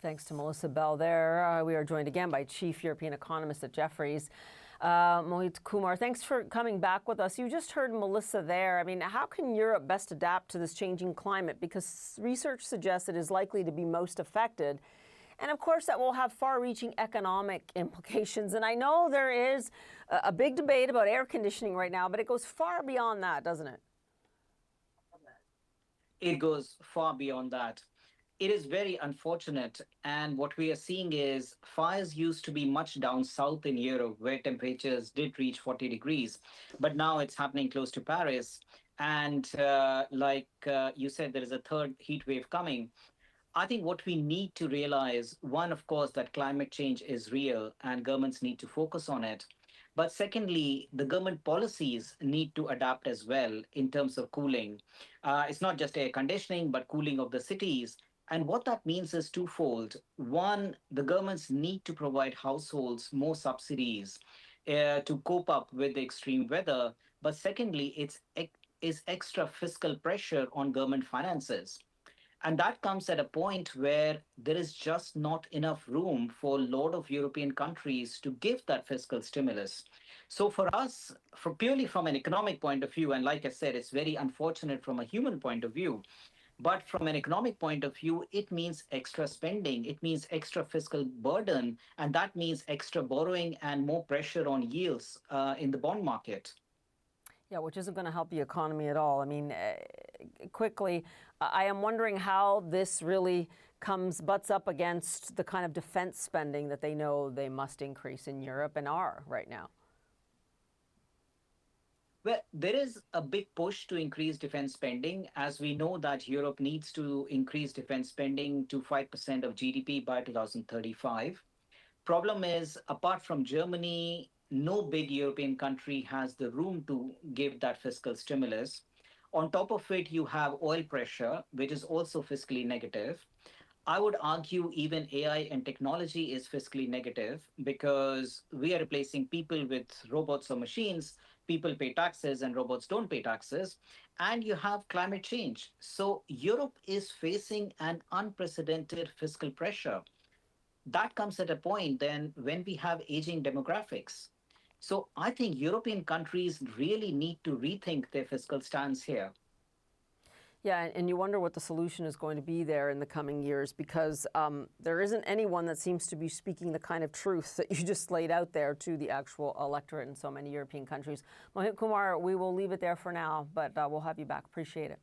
Thanks to Melissa Bell there. We are joined again by Chief European Economist at Jefferies, Mohit Kumar. Thanks for coming back with us. You just heard Melissa there. I mean, how can Europe best adapt to this changing climate? Because research suggests it is likely to be most affected. And of course, that will have far-reaching economic implications. And I know there is a big debate about air conditioning right now, but it goes far beyond that, doesn't it? It goes far beyond that. It is very unfortunate. And what we are seeing is fires used to be much down south in Europe, where temperatures did reach 40 degrees. But now it's happening close to Paris. And like you said, there is a third heat wave coming. I think what we need to realize, one, of course, that climate change is real and governments need to focus on it. But secondly, the government policies need to adapt as well in terms of cooling. It's not just air conditioning, but cooling of the cities. And what that means is twofold. One, the governments need to provide households more subsidies to cope up with the extreme weather. But secondly, is extra fiscal pressure on government finances. And that comes at a point where there is just not enough room for a lot of European countries to give that fiscal stimulus. So for us, for purely from an economic point of view, and like I said, it's very unfortunate from a human point of view, but from an economic point of view, it means extra spending, it means extra fiscal burden, and that means extra borrowing and more pressure on yields in the bond market. Yeah, which isn't going to help the economy at all. I mean, quickly, I am wondering how this really butts up against the kind of defense spending that they know they must increase in Europe and are right now. Well, there is a big push to increase defense spending, as we know that Europe needs to increase defense spending to 5% of GDP by 2035. Problem is, apart from Germany, no big European country has the room to give that fiscal stimulus. On top of it, you have oil pressure, which is also fiscally negative. I would argue even AI and technology is fiscally negative because we are replacing people with robots or machines. People pay taxes and robots don't pay taxes. And you have climate change. So Europe is facing an unprecedented fiscal pressure. That comes at a point then when we have aging demographics. So I think European countries really need to rethink their fiscal stance here. Yeah, and you wonder what the solution is going to be there in the coming years, because there isn't anyone that seems to be speaking the kind of truth that you just laid out there to the actual electorate in so many European countries. Mohit Kumar, we will leave it there for now, but we'll have you back. Appreciate it.